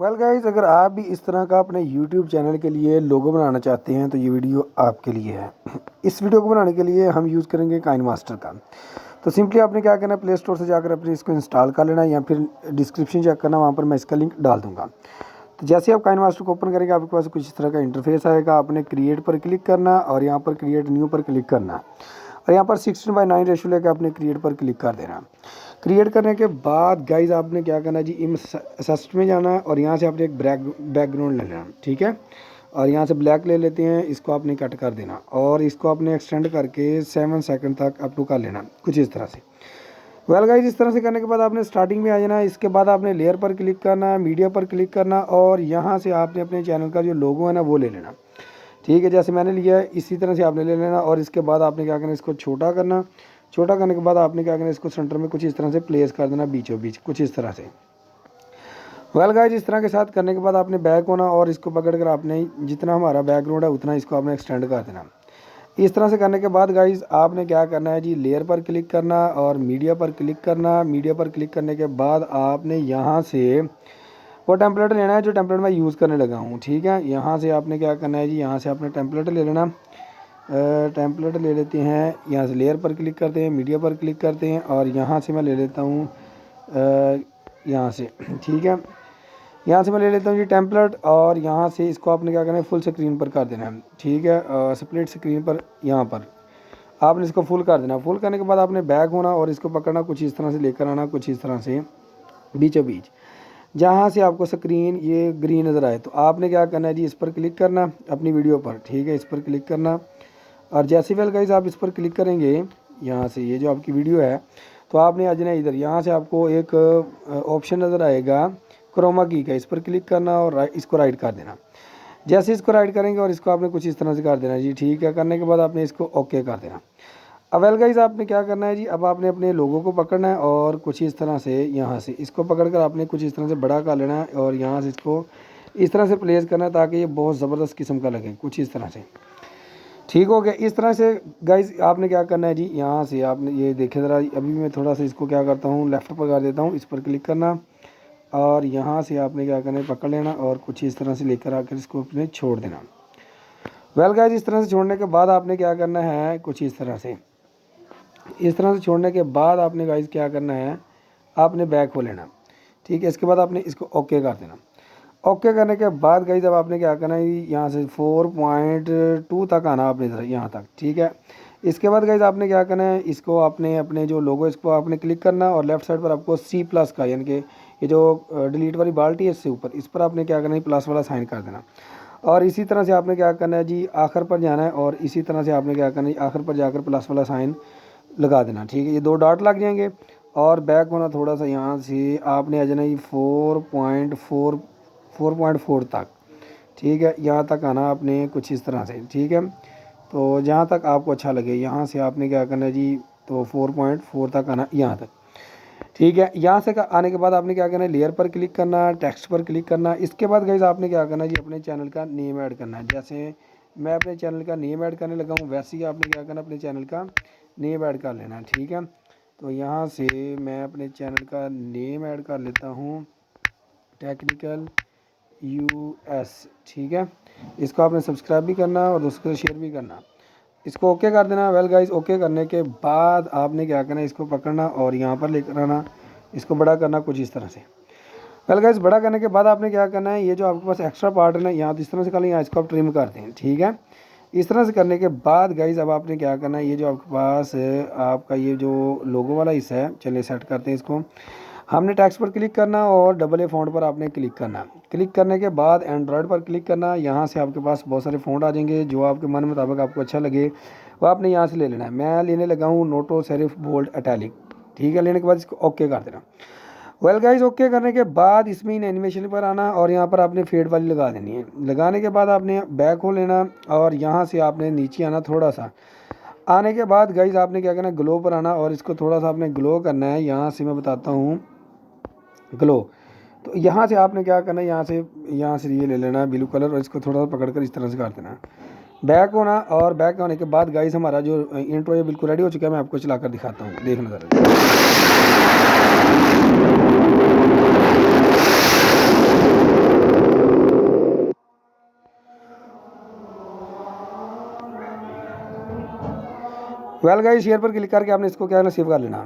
Well guys, अगर आप भी इस तरह का अपने यूट्यूब चैनल के लिए लोगो बनाना चाहते हैं तो ये वीडियो आपके लिए है। इस वीडियो को बनाने के लिए हम यूज़ करेंगे काइनमास्टर का। तो सिंपली आपने क्या करना है, प्ले स्टोर से जाकर अपने इसको इंस्टॉल कर लेना, या फिर डिस्क्रिप्शन चेक करना, वहाँ पर मैं इसका लिंक डाल दूँगा। तो जैसे आप काइनमास्टर को ओपन करेंगे आपके पास कुछ इस तरह का इंटरफेस आएगा। आपने क्रिएट पर क्लिक करना और यहाँ पर क्रिएट न्यू पर क्लिक करना और यहाँ पर 16:9 रेशो लेकर आपने क्रिएट पर क्लिक कर देना। क्रिएट करने के बाद गाइज आपने क्या करना है जी, असिस्ट में जाना है और यहाँ से आपने एक बैकग्राउंड ले लेना, ठीक है। और यहाँ से ब्लैक ले लेते हैं, इसको आपने कट कर देना और इसको आपने एक्सटेंड करके 7 सेकंड तक अप टू कर लेना, कुछ इस तरह से। वेल गाइज, इस तरह से करने के बाद आपने स्टार्टिंग में आ जाना है। इसके बाद आपने लेयर पर क्लिक करना, मीडिया पर क्लिक करना और यहाँ से आपने अपने चैनल का जो लोगो है ना वो ले लेना, ठीक है। जैसे मैंने लिया है इसी तरह से आपने ले लेना और इसके बाद आपने क्या करना, इसको छोटा करना। छोटा करने के बाद आपने क्या करना, इसको सेंटर में कुछ इस तरह से प्लेस कर देना, बीचों बीच कुछ इस तरह से। वेल गाइज, इस तरह के साथ करने के बाद आपने बैक होना और इसको पकड़कर आपने जितना हमारा बैकग्राउंड है उतना इसको आपने एक्सटेंड कर देना। इस तरह से करने के बाद गाइज आपने क्या करना है जी, लेयर पर क्लिक करना और मीडिया पर क्लिक करना। मीडिया पर क्लिक करने के बाद आपने यहाँ से वो टेम्पलेट लेना है जो टेम्पलेट मैं यूज़ करने लगा हूँ, ठीक है। यहाँ से आपने क्या करना है जी, यहाँ से आपने टेम्पलेट ले लेना। टेम्पलेट ले लेते हैं, यहाँ से लेयर पर क्लिक करते हैं, मीडिया पर क्लिक करते हैं और यहाँ से मैं ले लेता हूँ यहाँ से, ठीक है। यहाँ से मैं ले लेता हूँ जी टेम्पलेट और यहाँ से इसको आपने क्या करना है, फुल स्क्रीन पर कर देना है, ठीक है। स्प्लिट स्क्रीन पर यहाँ पर आपने इसको फुल कर देना। फुल करने के बाद आपने बैक होना और इसको पकड़ना, कुछ इस तरह से लेकर आना, कुछ इस तरह से बीचों बीच, जहाँ से आपको स्क्रीन ये ग्रीन नज़र आए तो आपने क्या करना है जी, इस पर क्लिक करना अपनी वीडियो पर, ठीक है। इस पर क्लिक करना और जैसे वेल गाइस आप इस पर क्लिक करेंगे, यहाँ से ये जो आपकी वीडियो है तो आपने आ जाना इधर। यहाँ से आपको एक ऑप्शन नज़र आएगा क्रोमा की का, इस पर क्लिक करना और इसको राइट कर देना। जैसे इसको राइट करेंगे और इसको आपने कुछ इस तरह से कर देना जी, ठीक है। करने के बाद आपने इसको ओके कर देना। अब वेल गाइस आपने क्या करना है जी, अब आपने अपने लोगों को पकड़ना है और कुछ इस तरह से यहाँ से इसको पकड़कर आपने कुछ इस तरह से बड़ा कर लेना है और यहाँ से इसको इस तरह से प्लेस करना है ताकि ये बहुत ज़बरदस्त किस्म का लगे, कुछ इस तरह से, ठीक हो गया। इस तरह से गाइज आपने क्या करना है जी, यहाँ से आपने ये देखे ज़रा, अभी मैं थोड़ा सा इसको क्या करता हूँ, लेफ़्ट पर कर देता हूँ, इस पर क्लिक करना और यहाँ से आपने क्या करना है, पकड़ लेना और कुछ इस तरह से लेकर आकर इसको अपने छोड़ देना। वेल गाइज, इस तरह से छोड़ने के बाद आपने क्या करना है, कुछ इस तरह से छोड़ने के बाद आपने गाइज क्या करना है, आपने बैक हो लेना, ठीक है। इसके बाद आपने इसको ओके कर देना। ओके करने के बाद गाइज अब आपने क्या करना है, यहाँ से 4.2 तक आना आपने इधर यहाँ तक, ठीक है। इसके बाद गाइज आपने क्या करना है, इसको आपने अपने जो लोगो इसको आपने क्लिक करना और लेफ्ट साइड पर आपको C+ का, यानी कि ये जो डिलीट वाली बाल्टी है इससे ऊपर, इस पर आपने क्या करना है, प्लस वाला साइन कर देना। और इसी तरह से आपने क्या करना है जी, आखिर पर जाना है और इसी तरह से आपने क्या करना है, आखिर पर जाकर प्लस वाला साइन लगा देना, ठीक है। ये 2 डॉट लग जाएंगे और बैक होना थोड़ा सा, यहाँ से आपने आ जाना ये 4.4 तक, ठीक है। यहाँ तक आना आपने कुछ इस तरह से, ठीक है। तो जहाँ तक आपको अच्छा लगे यहाँ से आपने क्या करना है जी, तो 4.4 तक आना यहाँ तक, ठीक है। यहाँ से आने के बाद आपने क्या करना है, लेयर पर क्लिक करना, टेक्स्ट पर क्लिक करना। इसके बाद गाइज आपने क्या करना है जी, अपने चैनल का नेम ऐड करना है। जैसे मैं अपने चैनल का नेम ऐड करने लगा हूँ वैसे ही आपने क्या करना, अपने चैनल का नेम ऐड कर लेना है, ठीक है। तो यहाँ से मैं अपने चैनल का नेम ऐड कर लेता हूँ, टेक्निकल US, ठीक है। इसको आपने सब्सक्राइब भी करना और दोस्तों को शेयर भी करना। इसको ओके कर देना। वेल गाइस, ओके करने के बाद आपने क्या करना, इसको पकड़ना और यहाँ पर लेकर आना, इसको बड़ा करना कुछ इस तरह से। वेल गाइस, बड़ा करने के बाद आपने क्या करना है, ये जो आपके पास एक्स्ट्रा पार्ट है ना, यहाँ तो इस तरह से कर लें, यहाँ इसको आप ट्रिम करते हैं, ठीक है। इस तरह से करने के बाद गाइस अब आपने क्या करना है, ये जो आपके पास आपका ये जो लोगो वाला हिस्सा है, चलिए सेट करते हैं इसको। हमने टेक्स्ट पर क्लिक करना और AA फ़ॉन्ट पर आपने क्लिक करना। क्लिक करने के बाद एंड्रॉयड पर क्लिक करना। यहाँ से आपके पास बहुत सारे फ़ॉन्ट आ जाएंगे, जो आपके मन मुताबिक आपको अच्छा लगे वो आपने यहाँ से ले लेना है। मैं लेने लगा हूँ नोटो सेरिफ बोल्ड इटैलिक, ठीक है। लेने के बाद इसको ओके कर देना। वेल गाइस, ओके करने के बाद इसमें इन एनिमेशन पर आना और यहाँ पर आपने फेड वाली लगा देनी है। लगाने के बाद आपने बैक हो लेना और यहाँ से आपने नीचे आना, थोड़ा सा आने के बाद गाइस आपने क्या करना है, ग्लो पर आना और इसको थोड़ा सा आपने ग्लो करना है। यहाँ से मैं बताता हूँ ग्लो, तो यहाँ से आपने क्या करना है, यहाँ से ये ले लेना है ब्लू कलर और इसको थोड़ा सा पकड़ कर इस तरह से कर देना। बैक होना और बैक होने के बाद गाइस हमारा जो इंट्रो है बिल्कुल रेडी हो चुका है। मैं आपको चलाकर दिखाता हूँ, देखना ज़रा। वेल गाइस शेयर पर क्लिक करके आपने इसको क्या करना, सेव कर लेना।